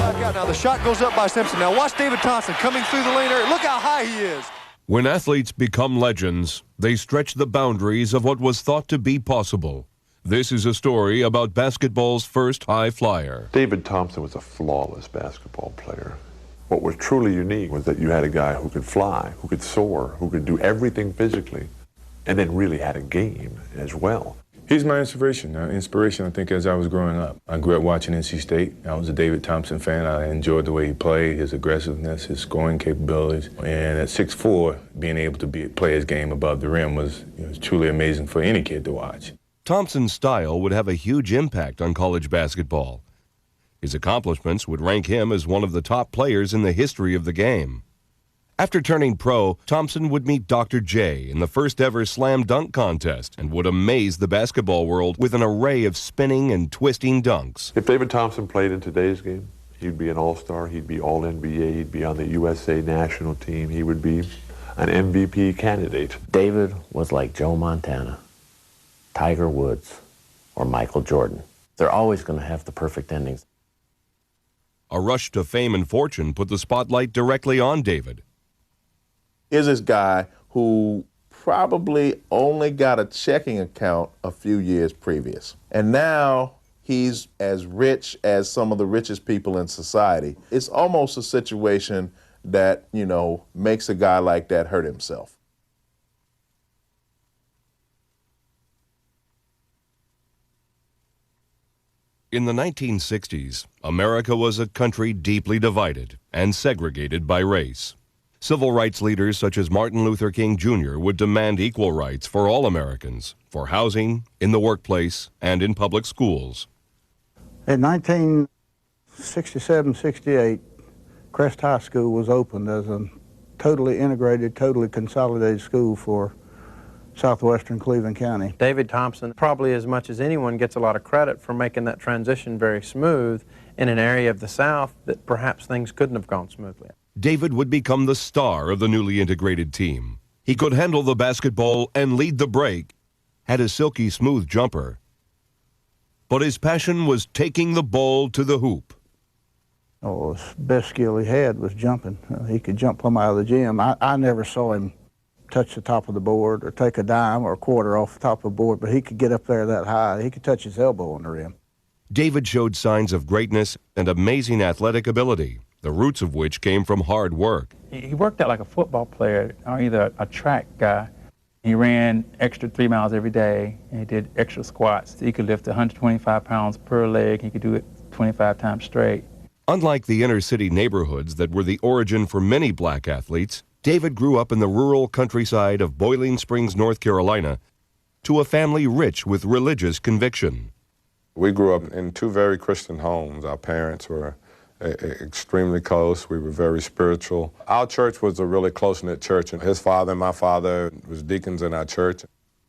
Back out now. The shot goes up by Simpson. Now watch David Thompson coming through the lane area. Look how high he is. When athletes become legends, they stretch the boundaries of what was thought to be possible. This is a story about basketball's first high flyer. David Thompson was a flawless basketball player. What was truly unique was that you had a guy who could fly, who could soar, who could do everything physically, and then really had a game as well. He's my inspiration. I think, as I was growing up. I grew up watching NC State. I was a David Thompson fan. I enjoyed the way he played, his aggressiveness, his scoring capabilities. And at 6'4", being able to play his game above the rim was truly amazing for any kid to watch. Thompson's style would have a huge impact on college basketball. His accomplishments would rank him as one of the top players in the history of the game. After turning pro, Thompson would meet Dr. J in the first ever slam dunk contest and would amaze the basketball world with an array of spinning and twisting dunks. If David Thompson played in today's game, he'd be an all-star, he'd be all-NBA, he'd be on the USA national team, he would be an MVP candidate. David was like Joe Montana, Tiger Woods, or Michael Jordan. They're always going to have the perfect endings. A rush to fame and fortune put the spotlight directly on David. Here's this guy who probably only got a checking account a few years previous. And now he's as rich as some of the richest people in society. It's almost a situation that, makes a guy like that hurt himself. In the 1960s, America was a country deeply divided and segregated by race. Civil rights leaders such as Martin Luther King Jr. would demand equal rights for all Americans, for housing, in the workplace, and in public schools. In 1967-68, Crest High School was opened as a totally integrated, totally consolidated school for southwestern Cleveland County. David Thompson, probably as much as anyone, gets a lot of credit for making that transition very smooth in an area of the South that perhaps things couldn't have gone smoothly. David would become the star of the newly integrated team. He could handle the basketball and lead the break, had a silky smooth jumper. But his passion was taking the ball to the hoop. Oh, the best skill he had was jumping. He could jump plumb out of the gym. I never saw him touch the top of the board or take a dime or a quarter off the top of the board, but he could get up there that high. He could touch his elbow on the rim. David showed signs of greatness and amazing athletic ability, the roots of which came from hard work. He worked out like a football player or either a track guy. He ran extra 3 miles every day, and he did extra squats. He could lift 125 pounds per leg. He could do it 25 times straight. Unlike the inner city neighborhoods that were the origin for many black athletes, David grew up in the rural countryside of Boiling Springs, North Carolina, to a family rich with religious conviction. We grew up in two very Christian homes. Our parents were extremely close. We were very spiritual. Our church was a really close-knit church, and his father and my father was deacons in our church.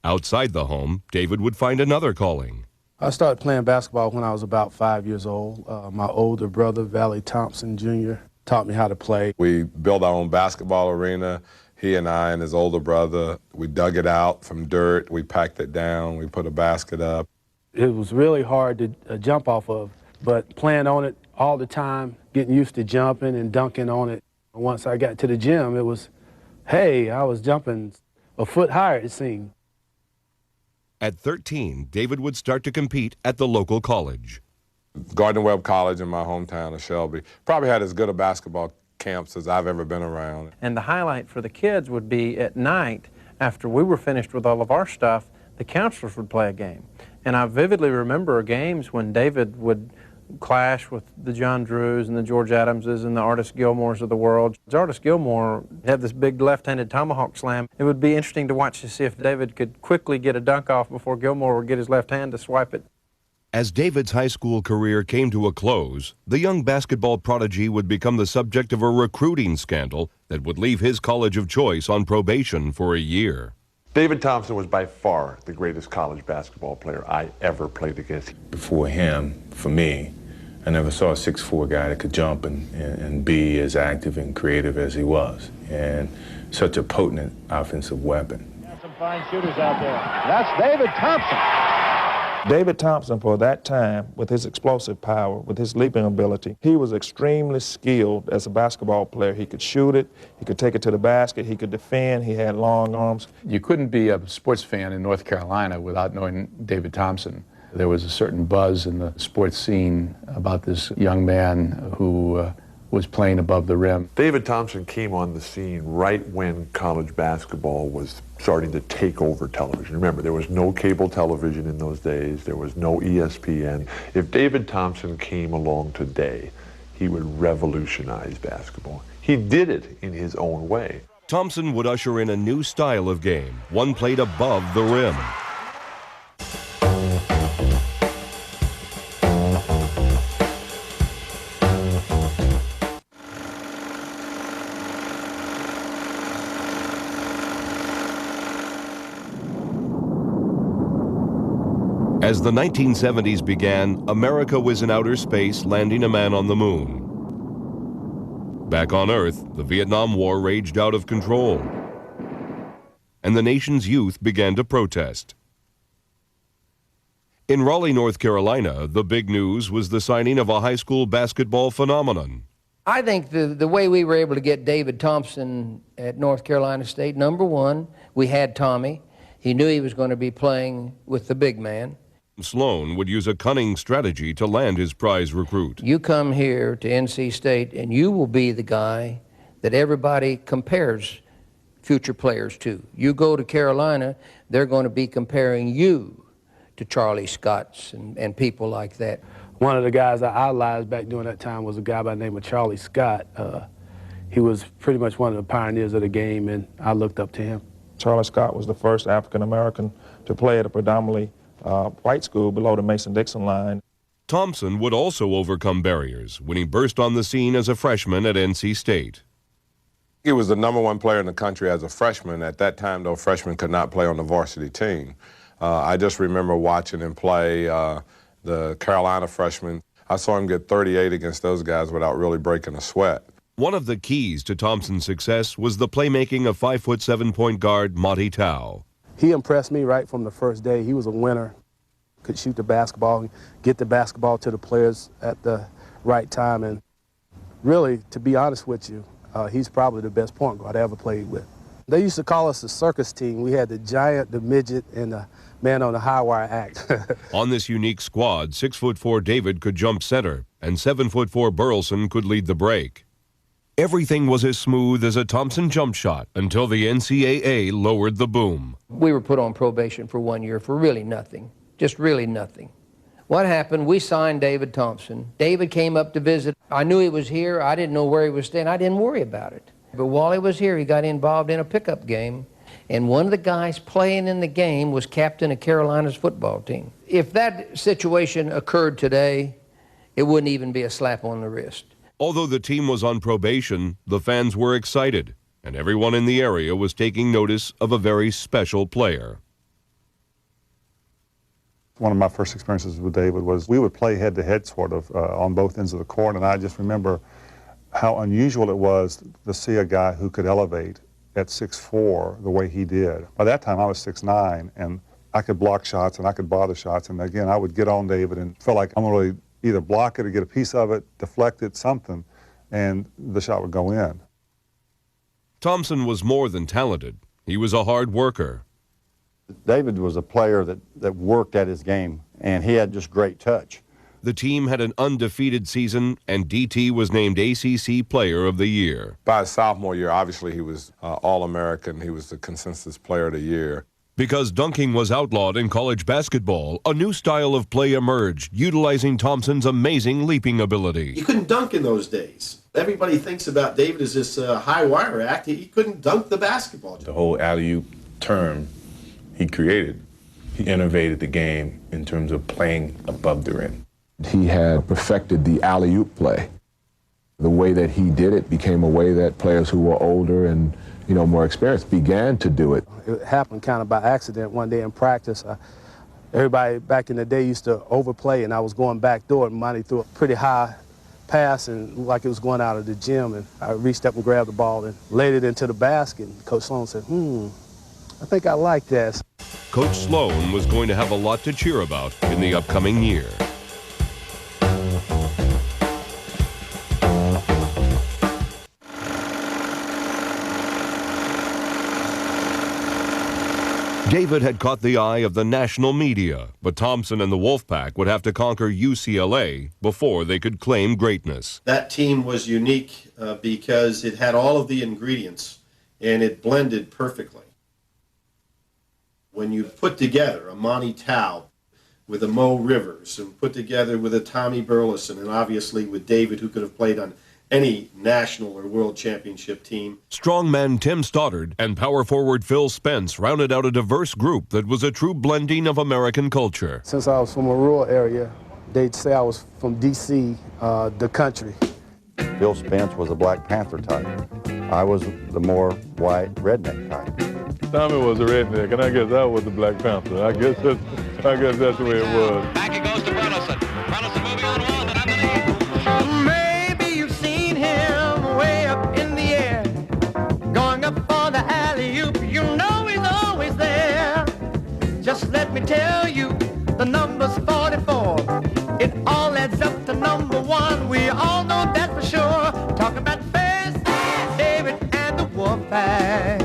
Outside the home, David would find another calling. I started playing basketball when I was about 5 years old. My older brother, Valley Thompson Jr., taught me how to play. We built our own basketball arena. He and I and his older brother, we dug it out from dirt. We packed it down. We put a basket up. It was really hard to jump off of, but playing on it all the time, getting used to jumping and dunking on it. Once I got to the gym, it was, hey, I was jumping a foot higher, it seemed. At 13, David would start to compete at the local college. Gardner-Webb College in my hometown of Shelby probably had as good a basketball camps as I've ever been around. And the highlight for the kids would be at night, after we were finished with all of our stuff, the counselors would play a game. And I vividly remember games when David would clash with the John Drews and the George Adamses and the Artis Gilmores of the world. Artis Gilmore had this big left-handed tomahawk slam. It would be interesting to watch to see if David could quickly get a dunk off before Gilmore would get his left hand to swipe it. As David's high school career came to a close, the young basketball prodigy would become the subject of a recruiting scandal that would leave his college of choice on probation for a year. David Thompson was by far the greatest college basketball player I ever played against. Before him, for me, I never saw a 6'4" guy that could jump and be as active and creative as he was, and such a potent offensive weapon. Got some fine shooters out there. That's David Thompson. David Thompson, for that time, with his explosive power, with his leaping ability, he was extremely skilled as a basketball player. He could shoot it, he could take it to the basket, he could defend, he had long arms. You couldn't be a sports fan in North Carolina without knowing David Thompson. There was a certain buzz in the sports scene about this young man who was playing above the rim. David Thompson came on the scene right when college basketball was starting to take over television. Remember, there was no cable television in those days. There was no ESPN. If David Thompson came along today, he would revolutionize basketball. He did it in his own way. Thompson would usher in a new style of game, one played above the rim. As the 1970s began, America was in outer space, landing a man on the moon. Back on Earth, the Vietnam War raged out of control, and the nation's youth began to protest. In Raleigh, North Carolina, the big news was the signing of a high school basketball phenomenon. I think the way we were able to get David Thompson at North Carolina State, number one, we had Tommy. He knew he was going to be playing with the big man. Sloan would use a cunning strategy to land his prize recruit. You come here to NC State and you will be the guy that everybody compares future players to. You go to Carolina, they're going to be comparing you to Charlie Scotts and people like that. One of the guys I idolized back during that time was a guy by the name of Charlie Scott. He was pretty much one of the pioneers of the game, and I looked up to him. Charlie Scott was the first African-American to play at a predominantly white school below the Mason-Dixon line. Thompson would also overcome barriers when he burst on the scene as a freshman at NC State. He was the #1 player in the country as a freshman. At that time, though, freshmen could not play on the varsity team. I just remember watching him play the Carolina freshmen. I saw him get 38 against those guys without really breaking a sweat. One of the keys to Thompson's success was the playmaking of 5'7" point guard Monty Tao. He impressed me right from the first day. He was a winner, could shoot the basketball, get the basketball to the players at the right time. And really, to be honest with you, he's probably the best point guard I ever played with. They used to call us the circus team. We had the giant, the midget, and the man on the high wire act. On this unique squad, 6'4" David could jump center, and 7'4" Burleson could lead the break. Everything was as smooth as a Thompson jump shot until the NCAA lowered the boom. We were put on probation for 1 year for really nothing, just really nothing. What happened, we signed David Thompson. David came up to visit. I knew he was here. I didn't know where he was staying. I didn't worry about it. But while he was here, he got involved in a pickup game, and one of the guys playing in the game was captain of Carolina's football team. If that situation occurred today, it wouldn't even be a slap on the wrist. Although the team was on probation, the fans were excited, and everyone in the area was taking notice of a very special player. One of my first experiences with David was we would play head-to-head sort of on both ends of the court, and I just remember how unusual it was to see a guy who could elevate at 6'4" the way he did. By that time I was 6'9", and I could block shots and I could bother shots, and again I would get on David and felt like I'm going to either block it or get a piece of it, deflect it, something, and the shot would go in. Thompson was more than talented. He was a hard worker. David was a player that worked at his game, and he had just great touch. The team had an undefeated season, and DT was named ACC Player of the Year. By his sophomore year, obviously he was All-American. He was the consensus Player of the Year. Because dunking was outlawed in college basketball, a new style of play emerged, utilizing Thompson's amazing leaping ability. You couldn't dunk in those days. Everybody thinks about David as this high wire act. He couldn't dunk the basketball. The whole alley-oop term he created, he innovated the game in terms of playing above the rim. He had perfected the alley-oop play. The way that he did it became a way that players who were older and more experienced began to do it. It happened kind of by accident one day in practice. Everybody back in the day used to overplay, and I was going back door, and Monty threw a pretty high pass and like it was going out of the gym, and I reached up and grabbed the ball and laid it into the basket. And Coach Sloan said, I think I like that. Coach Sloan was going to have a lot to cheer about in the upcoming year. David had caught the eye of the national media, but Thompson and the Wolfpack would have to conquer UCLA before they could claim greatness. That team was unique because it had all of the ingredients and it blended perfectly. When you put together a Monty Tao with a Mo Rivers and put together with a Tommy Burleson and obviously with David, who could have played on any national or world championship team. Strongman Tim Stoddard and power forward Phil Spence rounded out a diverse group that was a true blending of American culture. Since I was from a rural area, they'd say I was from D.C., the country. Phil Spence was a Black Panther type. I was the more white redneck type. Tommy was a redneck, and I guess I was the Black Panther. I guess that's the way it was. Back it goes to Burleson. Burleson moving on one, and underneath. Maybe you've seen him way up in the air, going up for the alley-oop. You know he's always there. Just let me tell you, the number's 44. It all adds up to number one. We all know that for sure. Talking about Face, David, and the Wolfpack.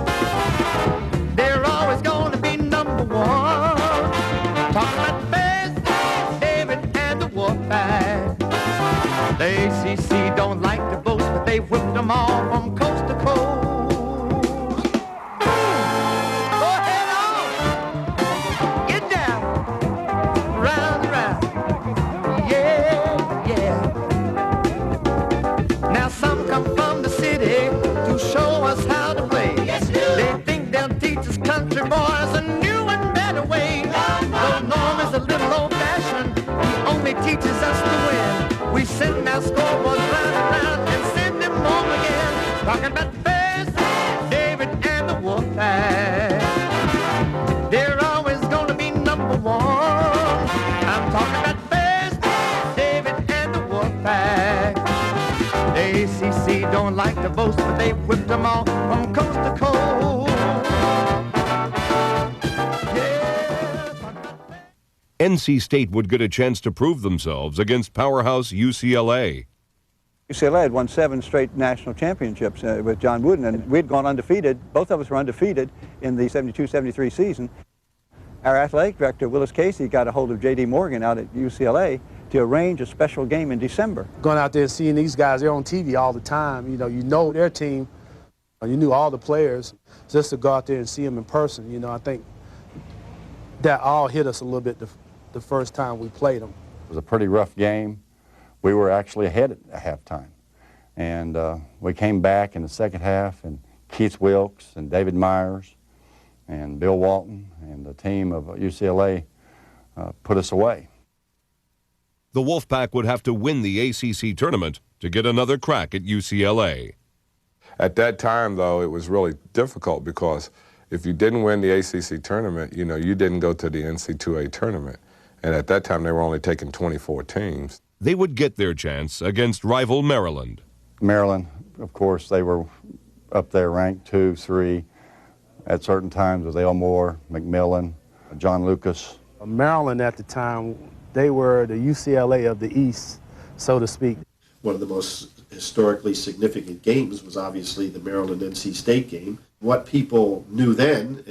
They're always going to be number one. Talking about Face, David, and the Wolfpack. The ACC don't like to boast, but they whipped them all from coast to coast. Go ahead on. Get down. Round and round. Yeah, yeah. Now some come from the city to show us how to play. Yes, they think they'll teach us country boys a new and better way. Though Norm is a little old-fashioned, he only teaches us to win. We send our scoreboards round and round and send them home again. Talking about Face, David, and the Wolfpack. They're always gonna be number one. I'm talking about Face, David, and the Wolfpack. The ACC don't like to boast, but they whipped them all from coast to coast. NC State would get a chance to prove themselves against powerhouse UCLA. UCLA had won 7 straight national championships with John Wooden, and we'd gone undefeated. Both of us were undefeated in the 72-73 season. Our athletic director, Willis Casey, got a hold of J.D. Morgan out at UCLA to arrange a special game in December. Going out there and seeing these guys, they're on TV all the time. You know their team. You knew all the players. Just to go out there and see them in person, I think that all hit us a little bit the first time we played them. It was a pretty rough game. We were actually ahead at halftime. And we came back in the second half, and Keith Wilkes and David Myers and Bill Walton and the team of UCLA put us away. The Wolfpack would have to win the ACC tournament to get another crack at UCLA. At that time, though, it was really difficult because if you didn't win the ACC tournament, you didn't go to the NC2A tournament. And at that time, they were only taking 24 teams. They would get their chance against rival Maryland. Maryland, of course, they were up there ranked 2, 3 at certain times with Elmore, McMillan, John Lucas. Maryland at the time, they were the UCLA of the East, so to speak. One of the most historically significant games was obviously the Maryland-NC State game. What people knew then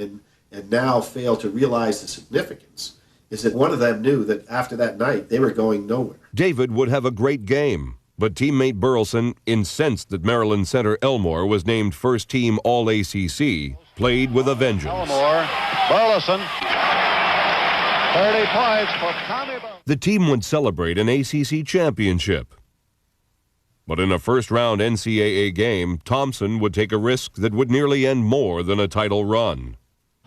and now fail to realize the significance is that one of them knew that after that night, they were going nowhere. David would have a great game, but teammate Burleson, incensed that Maryland center Elmore was named first-team All-ACC, played with a vengeance. Elmore, Burleson, 30 points for Tommy Burleson. The team would celebrate an ACC championship. But in a first-round NCAA game, Thompson would take a risk that would nearly end more than a title run.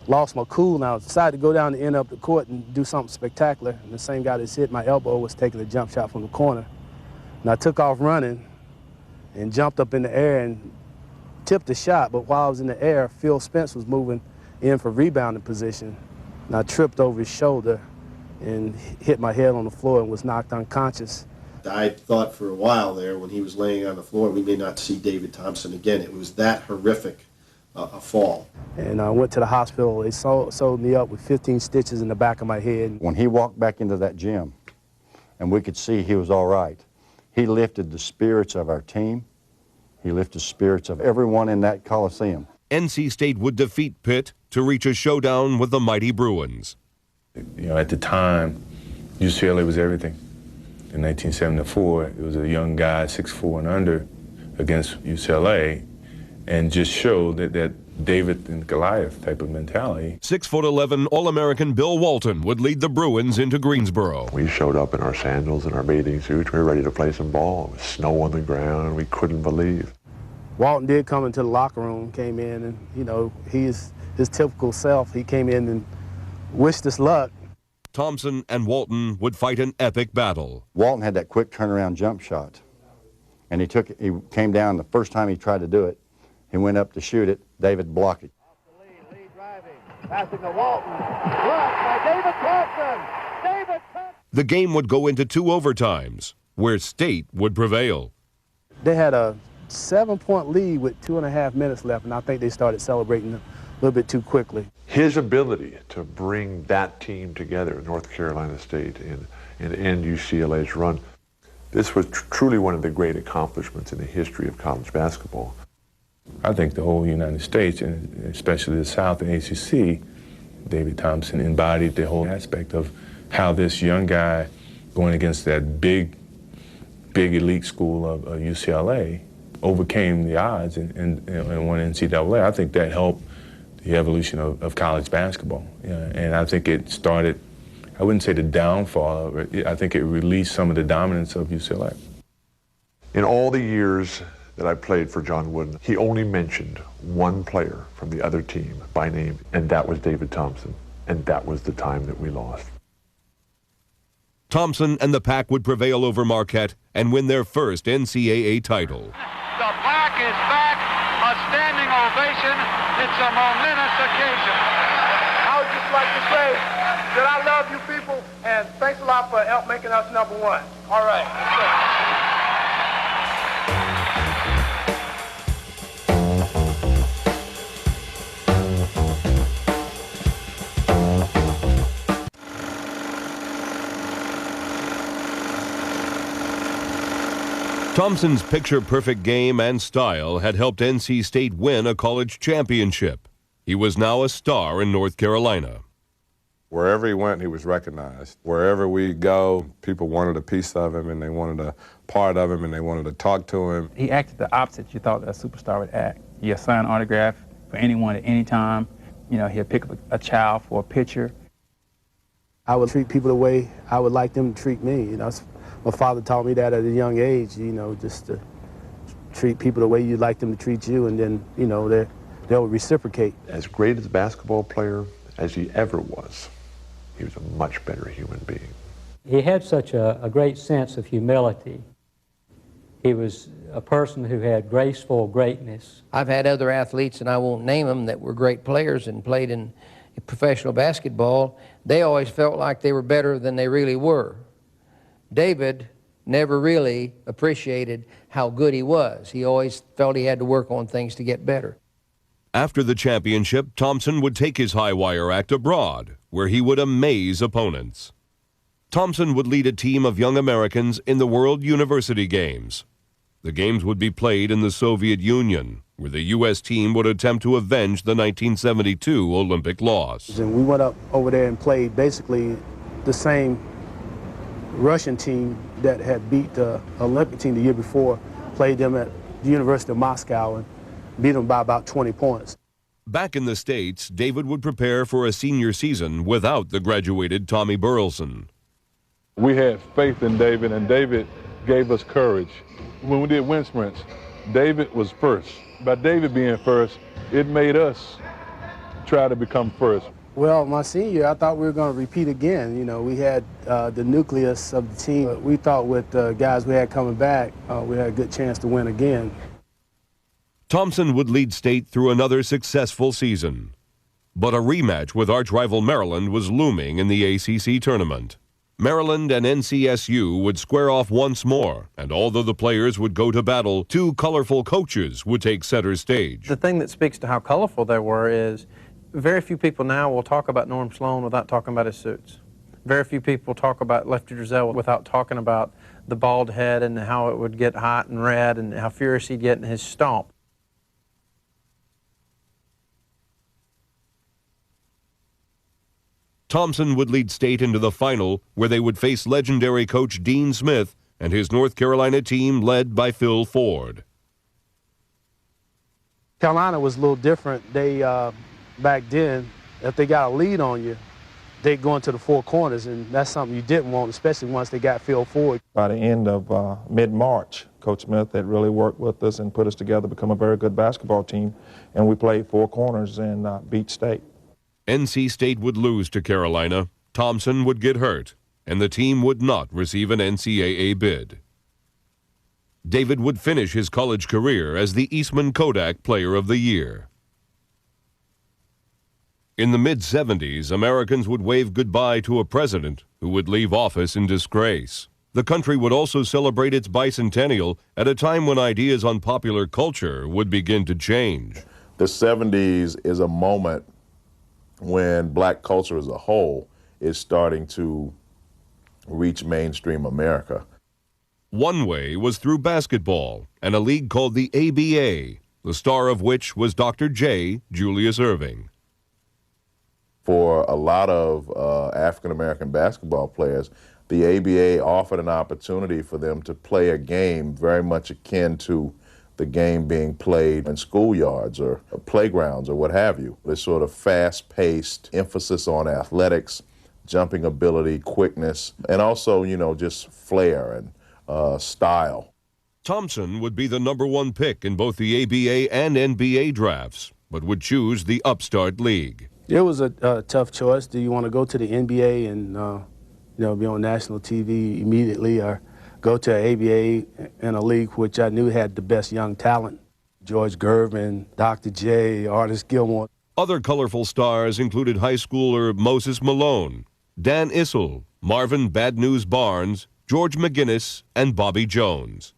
Lost my cool, and I decided to go down the end of the court and do something spectacular. And the same guy that hit my elbow was taking a jump shot from the corner. And I took off running and jumped up in the air and tipped the shot. But while I was in the air, Phil Spence was moving in for rebounding position. And I tripped over his shoulder and hit my head on the floor and was knocked unconscious. I thought for a while there when he was laying on the floor, we may not see David Thompson again. It was that horrific a fall. And I went to the hospital. They sewed me up with 15 stitches in the back of my head. When he walked back into that gym and we could see he was all right, he lifted the spirits of our team. He lifted the spirits of everyone in that Coliseum. NC State would defeat Pitt to reach a showdown with the mighty Bruins. You know, at the time, UCLA was everything. In 1974, it was a young guy, 6'4" and under, against UCLA, and just showed that David and Goliath type of mentality. 6'11" All-American Bill Walton would lead the Bruins into Greensboro. We showed up in our sandals and our bathing suits. We were ready to play some ball. It was snow on the ground, and we couldn't believe. Walton did come into the locker room, came in, and, you know, he's his typical self. He came in and wished us luck. Thompson and Walton would fight an epic battle. Walton had that quick turnaround jump shot, and he came down the first time he tried to do it. He went up to shoot it. David blocked it. Lee driving, passing to Walton. Blocked by David Thompson. David Thompson. The game would go into 2 overtimes, where State would prevail. They had a 7-point lead with 2.5 minutes left, and I think they started celebrating a little bit too quickly. His ability to bring that team together, North Carolina State, and end UCLA's run, this was truly one of the great accomplishments in the history of college basketball. I think the whole United States, and especially the South and ACC, David Thompson embodied the whole aspect of how this young guy going against that big elite school of UCLA overcame the odds and won NCAA. I think that helped the evolution of college basketball. And I think it started, I wouldn't say the downfall of it, I think it released some of the dominance of UCLA. In all the years that I played for John Wooden, he only mentioned one player from the other team by name, and that was David Thompson. And that was the time that we lost. Thompson and the Pack would prevail over Marquette and win their first NCAA title. The Pack is back, a standing ovation. It's a momentous occasion. I would just like to say that I love you people, and thanks a lot for help making us #1. All right. Thompson's picture-perfect game and style had helped NC State win a college championship. He was now a star in North Carolina. Wherever he went, he was recognized. Wherever we go, people wanted a piece of him, and they wanted a part of him, and they wanted to talk to him. He acted the opposite you thought a superstar would act. He'd sign an autograph for anyone at any time. You know, he'd pick up a child for a picture. I would treat people the way I would like them to treat me. You know, my father taught me that at a young age, you know, just to treat people the way you'd like them to treat you, and then, you know, they'll reciprocate. As great as a basketball player as he ever was, he was a much better human being. He had such a great sense of humility. He was a person who had graceful greatness. I've had other athletes, and I won't name them, that were great players and played in professional basketball. They always felt like they were better than they really were. David never really appreciated how good he was. He always felt he had to work on things to get better. After the championship, Thompson would take his high-wire act abroad, where he would amaze opponents. Thompson would lead a team of young Americans in the World University Games. The games would be played in the Soviet Union, where the U.S. team would attempt to avenge the 1972 Olympic loss. And we went up over there and played basically the same Russian team that had beat the Olympic team the year before, played them at the University of Moscow and beat them by about 20 points. Back in the States, David would prepare for a senior season without the graduated Tommy Burleson. We had faith in David, and David gave us courage. When we did wind sprints, David was first. By David being first, it made us try to become first. Well, my senior year, I thought we were going to repeat again. You know, we had the nucleus of the team. We thought with the guys we had coming back, we had a good chance to win again. Thompson would lead State through another successful season. But a rematch with arch-rival Maryland was looming in the ACC tournament. Maryland and NCSU would square off once more, and although the players would go to battle, two colorful coaches would take center stage. The thing that speaks to how colorful they were is very few people now will talk about Norm Sloan without talking about his suits. Very few people talk about Lefty Driesell without talking about the bald head and how it would get hot and red and how furious he'd get in his stomp. Thompson would lead State into the final, where they would face legendary coach Dean Smith and his North Carolina team led by Phil Ford. Carolina was a little different. They, back then, if they got a lead on you, they'd go into the four corners, and that's something you didn't want, especially once they got Phil Ford. By the end of mid-March, Coach Smith had really worked with us and put us together, become a very good basketball team, and we played four corners and beat State. NC State would lose to Carolina, Thompson would get hurt, and the team would not receive an NCAA bid. David would finish his college career as the Eastman Kodak Player of the Year. In the mid-'70s, Americans would wave goodbye to a president who would leave office in disgrace. The country would also celebrate its bicentennial at a time when ideas on popular culture would begin to change. The 70s is a moment when black culture as a whole is starting to reach mainstream America. One way was through basketball and a league called the ABA, the star of which was Dr. J. Julius Erving. For a lot of African-American basketball players, the ABA offered an opportunity for them to play a game very much akin to the game being played in schoolyards or playgrounds or what have you. This sort of fast-paced emphasis on athletics, jumping ability, quickness, and also, you know, just flair and style. Thompson would be the #1 pick in both the ABA and NBA drafts, but would choose the upstart league. It was a tough choice. Do you want to go to the NBA and be on national TV immediately, or go to an ABA in a league which I knew had the best young talent? George Gervin, Dr. J, Artis Gilmore. Other colorful stars included high schooler Moses Malone, Dan Issel, Marvin Bad News Barnes, George McGinnis, and Bobby Jones.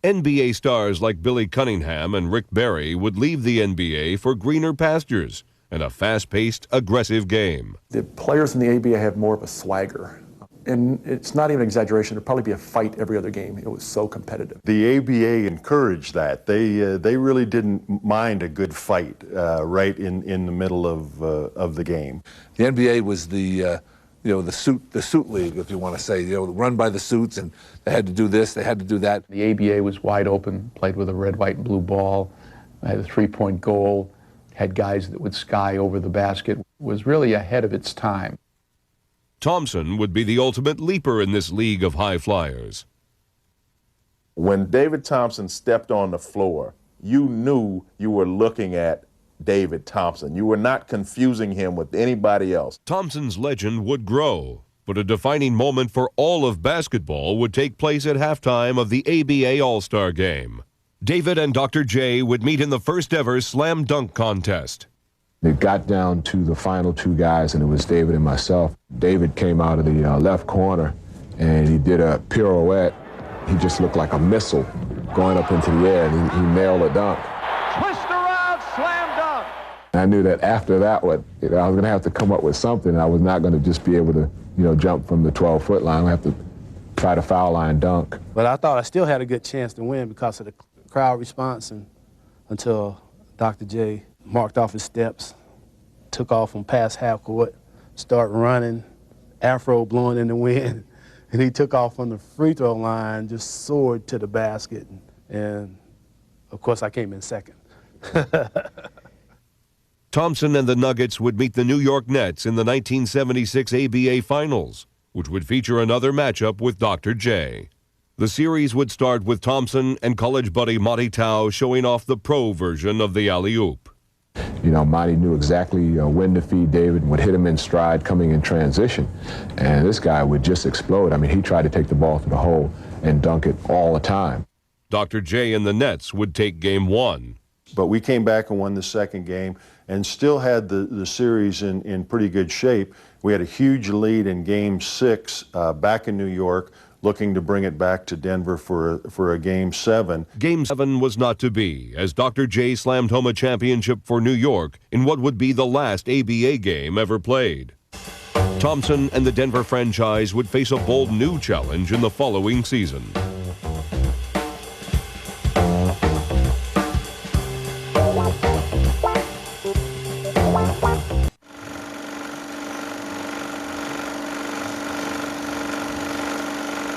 NBA stars like Billy Cunningham and Rick Barry would leave the NBA for greener pastures and a fast-paced, aggressive game. The players in the ABA have more of a swagger. And it's not even an exaggeration. There'd probably be a fight every other game. It was so competitive. The ABA encouraged that. They really didn't mind a good fight right in the middle of the game. The NBA was the suit league, if you want to say, run by the suits, and they had to do this, they had to do that. The ABA was wide open, played with a red, white, and blue ball, had a three-point goal, had guys that would sky over the basket, was really ahead of its time. Thompson would be the ultimate leaper in this league of high flyers. When David Thompson stepped on the floor, you knew you were looking at David Thompson. You were not confusing him with anybody else. Thompson's legend would grow, but a defining moment for all of basketball would take place at halftime of the ABA All-Star Game. David and Dr. J would meet in the first ever slam dunk contest. It got down to the final two guys, and it was David and myself. David came out of the left corner, and he did a pirouette. He just looked like a missile going up into the air, and he nailed a dunk. Twist around, slam dunk. And I knew that after that, I was going to have to come up with something. I was not going to just be able to, jump from the 12-foot line. I have to try to foul line dunk. But I thought I still had a good chance to win because of the crowd response, and until Dr. J marked off his steps, took off from past half court, started running, afro blowing in the wind, and he took off from the free throw line, just soared to the basket, and of course I came in second. Thompson and the Nuggets would meet the New York Nets in the 1976 ABA Finals, which would feature another matchup with Dr. J. The series would start with Thompson and college buddy Monty Tao showing off the pro version of the alley-oop. Monty knew exactly when to feed David and would hit him in stride coming in transition. And this guy would just explode. I mean, he tried to take the ball to the hole and dunk it all the time. Dr. J and the Nets would take game one. But we came back and won the second game, and still had the series in pretty good shape. We had a huge lead in Game 6 back in New York, looking to bring it back to Denver for a Game 7. Game 7 was not to be, as Dr. J slammed home a championship for New York in what would be the last ABA game ever played. Thompson and the Denver franchise would face a bold new challenge in the following season.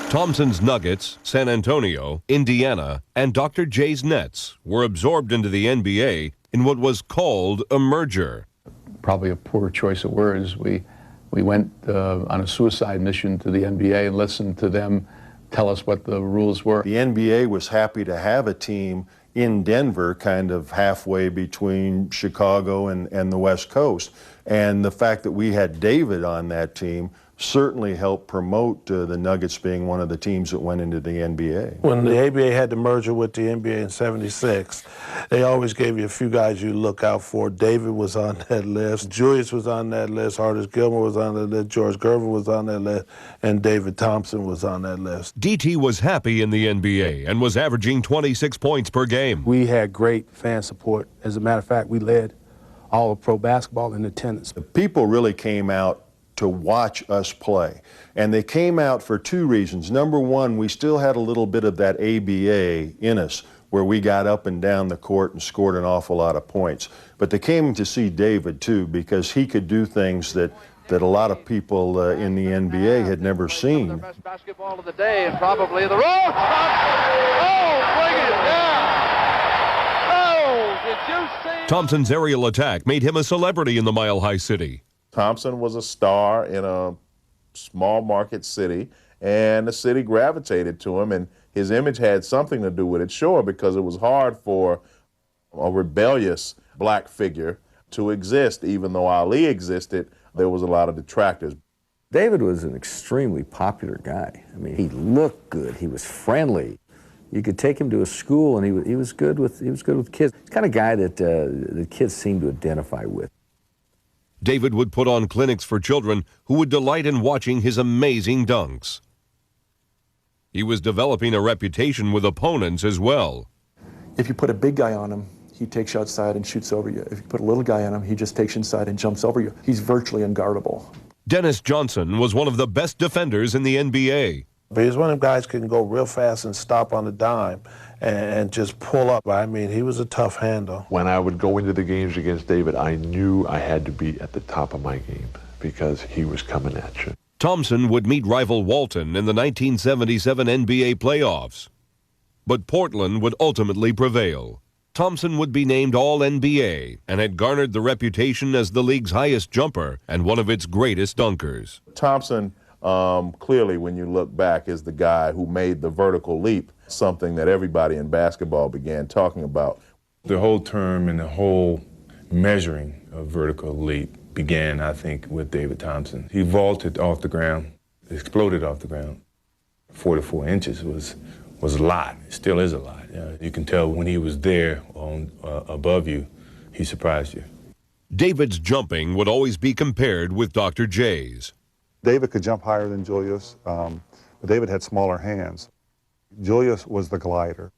Thompson's Nuggets, San Antonio, Indiana, and Dr. J's Nets were absorbed into the NBA in what was called a merger. Probably a poor choice of words. We went on a suicide mission to the NBA and listened to them tell us what the rules were. The NBA was happy to have a team in Denver, kind of halfway between Chicago and the West Coast. And the fact that we had David on that team certainly helped promote the Nuggets being one of the teams that went into the NBA. When the ABA had the merger with the NBA in '76, they always gave you a few guys you look out for. David was on that list, Julius was on that list, Artis Gilmore was on that list, George Gervin was on that list, and David Thompson was on that list. DT was happy in the NBA and was averaging 26 points per game. We had great fan support. As a matter of fact, we led all of pro basketball in attendance. The people really came out to watch us play. And they came out for two reasons. Number one, we still had a little bit of that ABA in us, where we got up and down the court and scored an awful lot of points. But they came to see David, too, because he could do things that a lot of people in the NBA had never seen. The best basketball of the day, and probably the road. Oh, bring it down. Oh, did you see? Thompson's aerial attack made him a celebrity in the Mile High City. Thompson was a star in a small market city, and the city gravitated to him, and his image had something to do with it, sure, because it was hard for a rebellious black figure to exist. Even though Ali existed, there was a lot of detractors. David was an extremely popular guy. I mean, he looked good, he was friendly. You could take him to a school, and he was good with kids. He's the kind of guy that the kids seem to identify with. David would put on clinics for children who would delight in watching his amazing dunks. He was developing a reputation with opponents as well. If you put a big guy on him, he takes you outside and shoots over you. If you put a little guy on him, he just takes you inside and jumps over you. He's virtually unguardable. Dennis Johnson was one of the best defenders in the NBA. But he's one of them guys who can go real fast and stop on the dime and just pull up. I mean, he was a tough handle. When I would go into the games against David, I knew I had to be at the top of my game because he was coming at you. Thompson would meet rival Walton in the 1977 NBA playoffs. But Portland would ultimately prevail. Thompson would be named All-NBA and had garnered the reputation as the league's highest jumper and one of its greatest dunkers. Thompson, clearly, when you look back, is the guy who made the vertical leap, something that everybody in basketball began talking about. The whole term and the whole measuring of vertical leap began, I think, with David Thompson. He vaulted off the ground, exploded off the ground. 44 inches was a lot. It still is a lot. You can tell when he was there above you, he surprised you. David's jumping would always be compared with Dr. J's. David could jump higher than Julius, but David had smaller hands. Julius was the glider.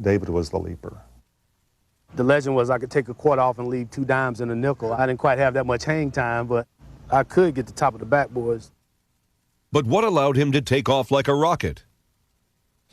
David was the leaper. The legend was I could take a quarter off and leave 2 dimes and a nickel. I didn't quite have that much hang time, but I could get the top of the backboards. But what allowed him to take off like a rocket?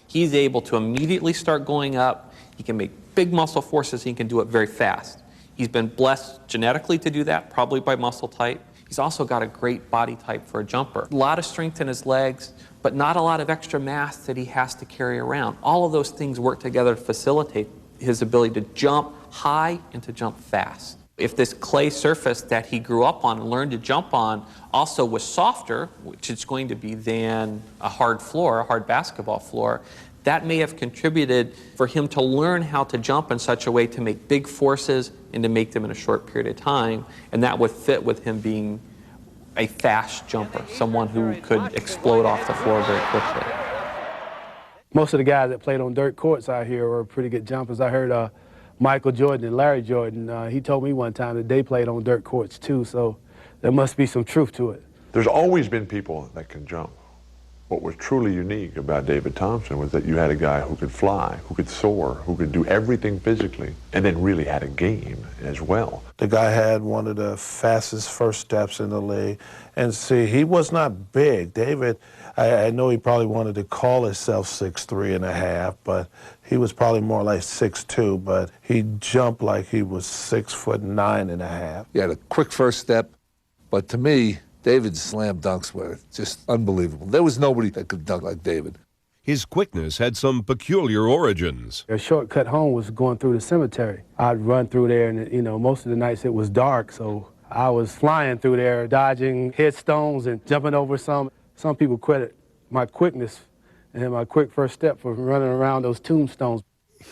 He's able to immediately start going up. He can make big muscle forces. He can do it very fast. He's been blessed genetically to do that, probably by muscle type. He's also got a great body type for a jumper. A lot of strength in his legs, but not a lot of extra mass that he has to carry around. All of those things work together to facilitate his ability to jump high and to jump fast. If this clay surface that he grew up on and learned to jump on also was softer, which it's going to be than a hard floor, a hard basketball floor, that may have contributed for him to learn how to jump in such a way to make big forces and to make them in a short period of time, and that would fit with him being a fast jumper, someone who could explode off the floor very quickly. Most of the guys that played on dirt courts out here were pretty good jumpers. I heard Michael Jordan and Larry Jordan. He told me one time that they played on dirt courts too, so there must be some truth to it. There's always been people that can jump. What was truly unique about David Thompson was that you had a guy who could fly, who could soar, who could do everything physically, and then really had a game as well. The guy had one of the fastest first steps in the league. And see, he was not big. David, I know he probably wanted to call himself 6'3.5", but he was probably more like 6'2", but he jumped like he was 6'9.5". He had a quick first step, but to me, David's slam dunks were just unbelievable. There was nobody that could dunk like David. His quickness had some peculiar origins. A shortcut home was going through the cemetery. I'd run through there, and most of the nights it was dark, so I was flying through there, dodging headstones and jumping over some. Some people credit my quickness and my quick first step for running around those tombstones.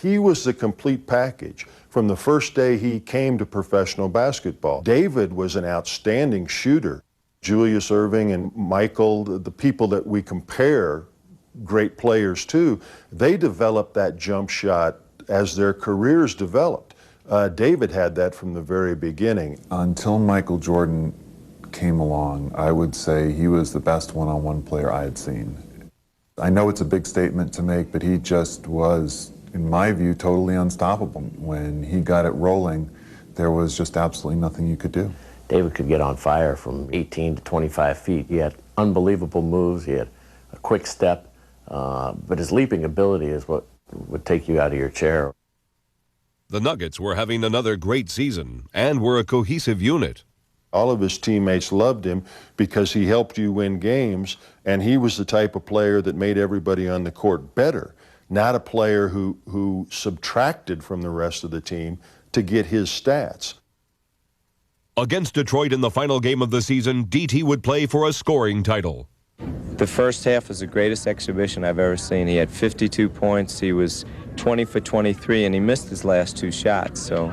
He was the complete package from the first day he came to professional basketball. David was an outstanding shooter. Julius Erving and Michael, the people that we compare great players to, they developed that jump shot as their careers developed. David had that from the very beginning. Until Michael Jordan came along, I would say he was the best one-on-one player I had seen. I know it's a big statement to make, but he just was, in my view, totally unstoppable. When he got it rolling, there was just absolutely nothing you could do. David could get on fire from 18 to 25 feet. He had unbelievable moves. He had a quick step, but his leaping ability is what would take you out of your chair. The Nuggets were having another great season and were a cohesive unit. All of his teammates loved him because he helped you win games, and he was the type of player that made everybody on the court better, not a player who subtracted from the rest of the team to get his stats. Against Detroit in the final game of the season, DT would play for a scoring title. The first half was the greatest exhibition I've ever seen. He had 52 points, he was 20 for 23, and he missed his last two shots, so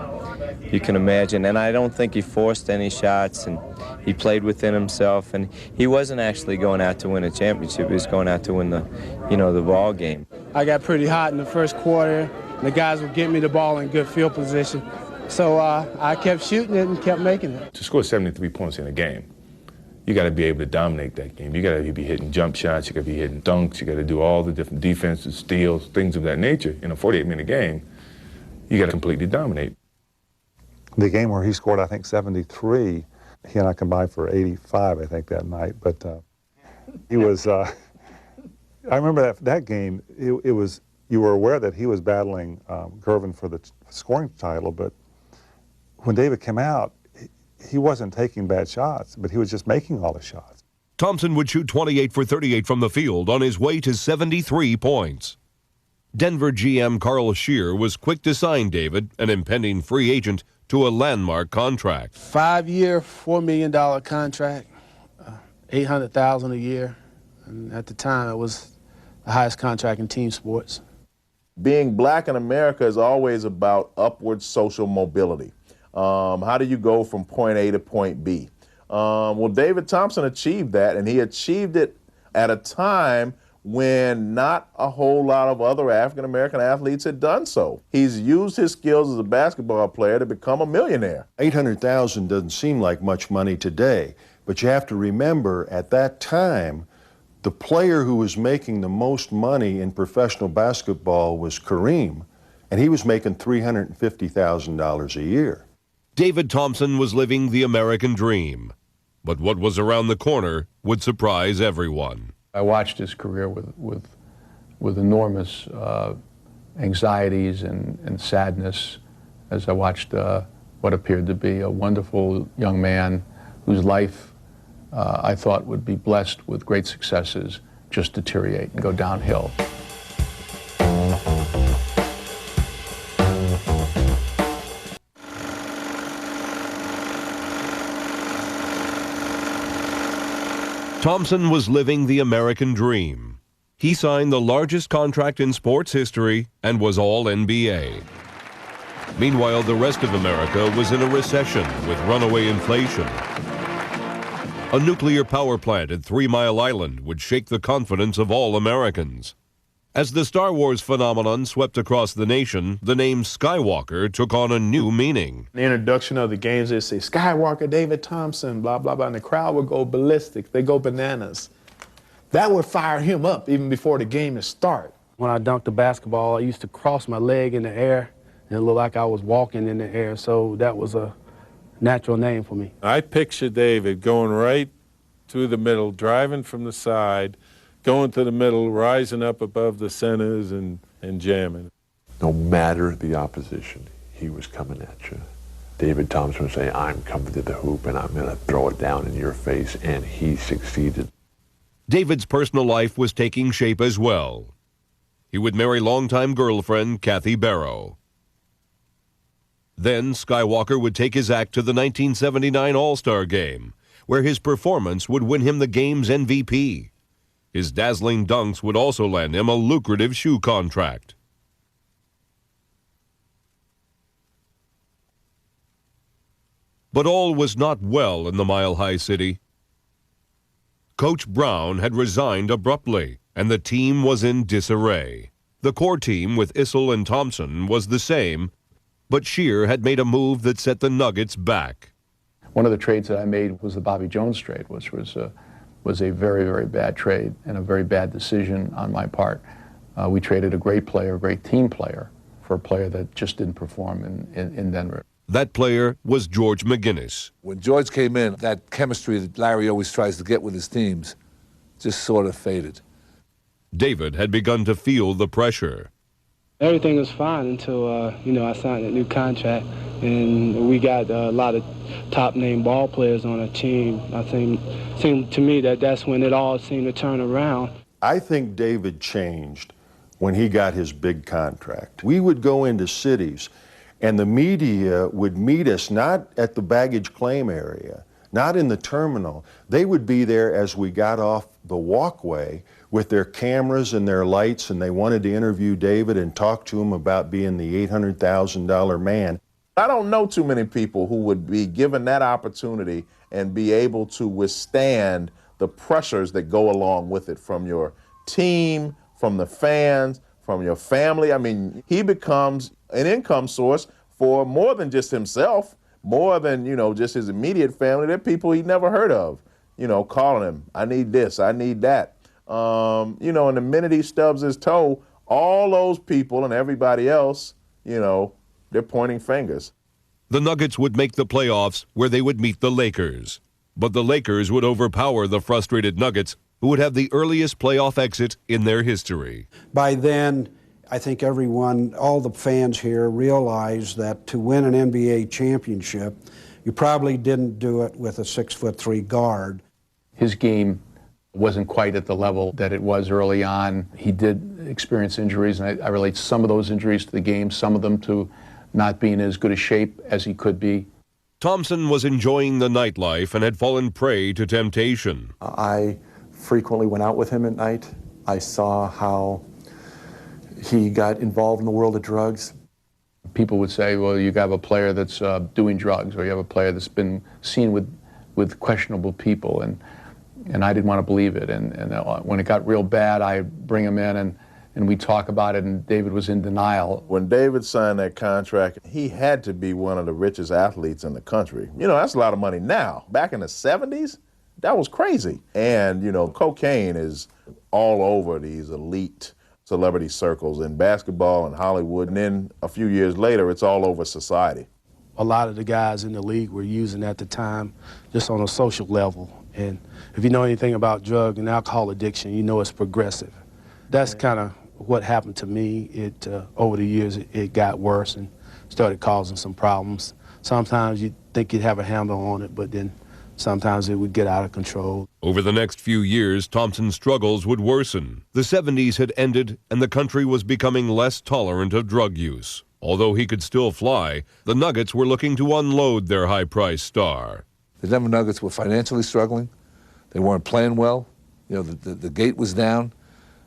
you can imagine. And I don't think he forced any shots, and he played within himself, and he wasn't actually going out to win a championship. He was going out to win the ball game. I got pretty hot in the first quarter. The guys would get me the ball in good field position. So I kept shooting it and kept making it. To score 73 points in a game, you got to be able to dominate that game. You got to be hitting jump shots, you got to be hitting dunks, you got to do all the different defenses, steals, things of that nature. In a 48-minute game, you got to completely dominate. The game where he scored, I think, 73, he and I combined for 85, I think, that night. But he was, I remember that game, it was, you were aware that he was battling Gervin for the scoring title, but when David came out, he wasn't taking bad shots, but he was just making all the shots. Thompson would shoot 28 for 38 from the field on his way to 73 points. Denver GM Carl Scheer was quick to sign David, an impending free agent, to a landmark contract. 5-year, $4 million contract, $800,000 a year. And at the time, it was the highest contract in team sports. Being black in America is always about upward social mobility. How do you go from point A to point B? Well, David Thompson achieved that, and he achieved it at a time when not a whole lot of other African-American athletes had done so. He's used his skills as a basketball player to become a millionaire. $800,000 doesn't seem like much money today, but you have to remember at that time, the player who was making the most money in professional basketball was Kareem, and he was making $350,000 a year. David Thompson was living the American dream, but what was around the corner would surprise everyone. I watched his career with enormous anxieties and sadness as I watched what appeared to be a wonderful young man whose life I thought would be blessed with great successes just deteriorate and go downhill. Thompson was living the American dream. He signed the largest contract in sports history and was all NBA. Meanwhile, the rest of America was in a recession with runaway inflation. A nuclear power plant at 3 Mile Island would shake the confidence of all Americans. As the Star Wars phenomenon swept across the nation, the name Skywalker took on a new meaning. The introduction of the games, they say, Skywalker, David Thompson, blah, blah, blah, and the crowd would go ballistic. They go bananas. That would fire him up even before the game would start. When I dunked the basketball, I used to cross my leg in the air, and it looked like I was walking in the air, so that was a natural name for me. I picture David going right through the middle, driving from the side, going to the middle, rising up above the centers and jamming. No matter the opposition, he was coming at you. David Thompson would say, I'm coming to the hoop and I'm going to throw it down in your face, and he succeeded. David's personal life was taking shape as well. He would marry longtime girlfriend Kathy Barrow. Then Skywalker would take his act to the 1979 All-Star Game, where his performance would win him the game's MVP. His dazzling dunks would also land him a lucrative shoe contract. But all was not well in the Mile High City. Coach Brown had resigned abruptly, and the team was in disarray. The core team with Issel and Thompson was the same, but Shear had made a move that set the Nuggets back. One of the trades that I made was the Bobby Jones trade, which was a very, very bad trade and a very bad decision on my part. We traded a great player, a great team player, for a player that just didn't perform in Denver. That player was George McGinnis. When George came in, that chemistry that Larry always tries to get with his teams just sort of faded. David had begun to feel the pressure. Everything was fine until, I signed a new contract, and we got a lot of top-name ball players on our team. I think it seemed to me that that's when it all seemed to turn around. I think David changed when he got his big contract. We would go into cities, and the media would meet us not at the baggage claim area, not in the terminal. They would be there as we got off the walkway with their cameras and their lights, and they wanted to interview David and talk to him about being the $800,000 man. I don't know too many people who would be given that opportunity and be able to withstand the pressures that go along with it from your team, from the fans, from your family. I mean, he becomes an income source for more than just himself, more than, just his immediate family. There are people he never heard of, calling him, I need this, I need that. And the minute he stubs his toe, all those people and everybody else, they're pointing fingers. The Nuggets would make the playoffs where they would meet the Lakers. But the Lakers would overpower the frustrated Nuggets, who would have the earliest playoff exit in their history. By then, I think everyone, all the fans here, realized that to win an NBA championship, you probably didn't do it with a 6'3" guard. His game wasn't quite at the level that it was early on. He did experience injuries, and I relate some of those injuries to the game, some of them to not being in as good a shape as he could be. Thompson was enjoying the nightlife and had fallen prey to temptation. I frequently went out with him at night. I saw how he got involved in the world of drugs. People would say, well, you have a player that's doing drugs, or you have a player that's been seen with questionable people, and I didn't want to believe it. And when it got real bad, I bring him in and we talk about it, and David was in denial. When David signed that contract, he had to be one of the richest athletes in the country. That's a lot of money now. Back in the 70s, that was crazy. And, cocaine is all over these elite celebrity circles in basketball and Hollywood. And then a few years later, it's all over society. A lot of the guys in the league were using at the time just on a social level. And if you know anything about drug and alcohol addiction, you know it's progressive. That's kind of what happened to me. Over the years, it got worse and started causing some problems. Sometimes you think you'd have a handle on it, but then sometimes it would get out of control. Over the next few years, Thompson's struggles would worsen. The 70s had ended, and the country was becoming less tolerant of drug use. Although he could still fly, the Nuggets were looking to unload their high-priced star. The Denver Nuggets were financially struggling. They weren't playing well. The gate was down.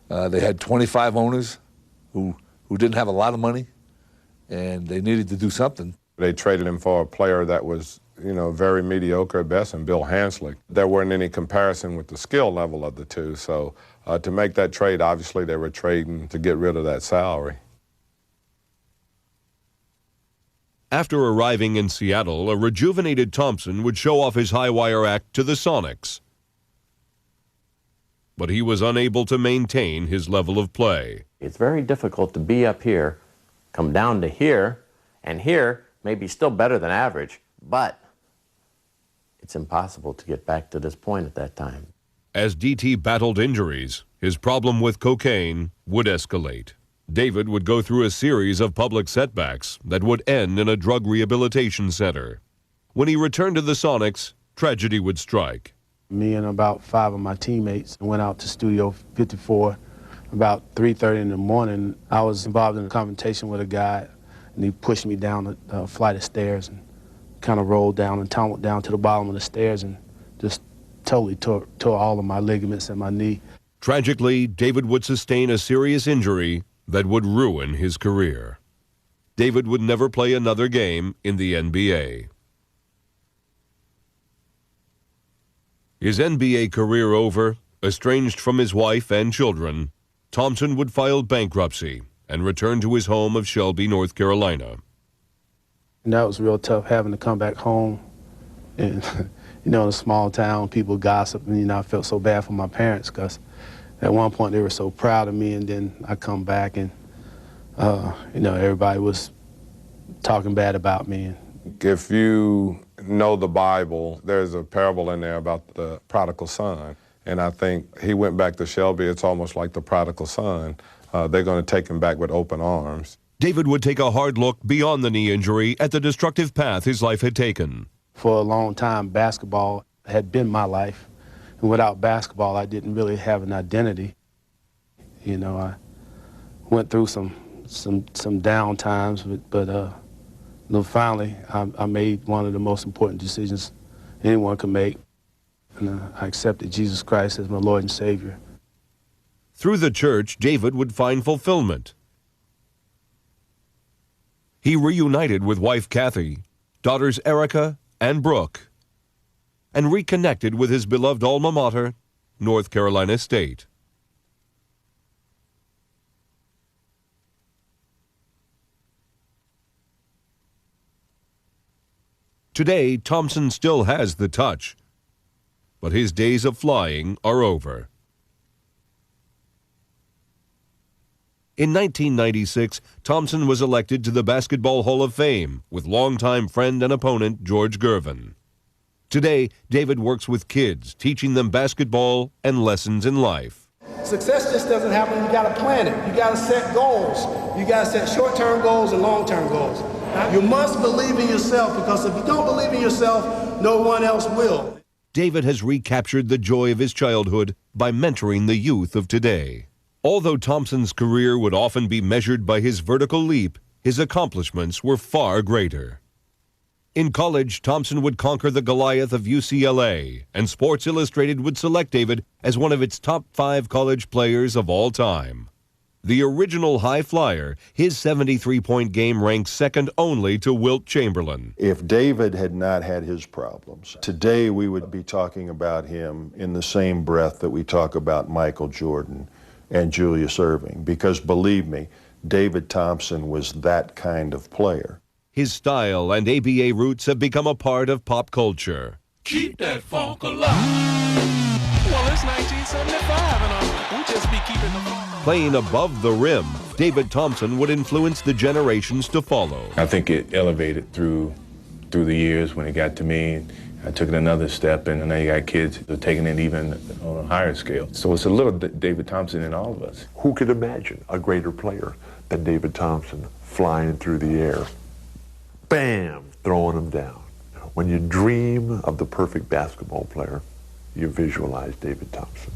They had 25 owners who didn't have a lot of money, and they needed to do something. They traded him for a player that was very mediocre at best, and Bill Hanslick. There weren't any comparison with the skill level of the two, so to make that trade, obviously they were trading to get rid of that salary. After arriving in Seattle, a rejuvenated Thompson would show off his high-wire act to the Sonics. But he was unable to maintain his level of play. It's very difficult to be up here, come down to here, and here may be still better than average, but it's impossible to get back to this point at that time. As DT battled injuries, his problem with cocaine would escalate. David would go through a series of public setbacks that would end in a drug rehabilitation center. When he returned to the Sonics, tragedy would strike. Me and about 5 of my teammates went out to Studio 54 about 3:30 in the morning. I was involved in a confrontation with a guy, and he pushed me down a flight of stairs and kind of rolled down and tumbled down to the bottom of the stairs and just totally tore all of my ligaments in my knee. Tragically, David would sustain a serious injury that would ruin his career. David would never play another game in the NBA. His NBA career over, estranged from his wife and children, Thompson would file bankruptcy and return to his home of Shelby, North Carolina. And that was real tough, having to come back home. And, in a small town, people gossip, and, I felt so bad for my parents because at one point they were so proud of me, and then I come back and, everybody was talking bad about me. If you know the Bible, there's a parable in there about the prodigal son. And I think he went back to Shelby. It's almost like the prodigal son. They're going to take him back with open arms. David would take a hard look beyond the knee injury at the destructive path his life had taken. For a long time, basketball had been my life. And without basketball, I didn't really have an identity. I went through some down times, but finally, I made one of the most important decisions anyone could make. And I accepted Jesus Christ as my Lord and Savior. Through the church, David would find fulfillment. He reunited with wife Kathy, daughters Erica and Brooke, and reconnected with his beloved alma mater, North Carolina State. Today, Thompson still has the touch, but his days of flying are over. In 1996, Thompson was elected to the Basketball Hall of Fame with longtime friend and opponent George Gervin. Today, David works with kids, teaching them basketball and lessons in life. Success just doesn't happen. You got to plan it. You got to set goals. You got to set short-term goals and long-term goals. You must believe in yourself, because if you don't believe in yourself, no one else will. David has recaptured the joy of his childhood by mentoring the youth of today. Although Thompson's career would often be measured by his vertical leap, his accomplishments were far greater. In college, Thompson would conquer the Goliath of UCLA, and Sports Illustrated would select David as one of its top 5 college players of all time. The original high flyer, his 73-point game ranked second only to Wilt Chamberlain. If David had not had his problems, today we would be talking about him in the same breath that we talk about Michael Jordan and Julius Erving, because believe me, David Thompson was that kind of player. His style and ABA roots have become a part of pop culture. Keep that funk alive. Well, it's 1975, and we just be keeping the funk. Playing above the rim, David Thompson would influence the generations to follow. I think it elevated through the years. When it got to me, I took it another step, and now you got kids that are taking it even on a higher scale. So it's a little David Thompson in all of us. Who could imagine a greater player than David Thompson flying through the air? Bam! Throwing them down. When you dream of the perfect basketball player, you visualize David Thompson.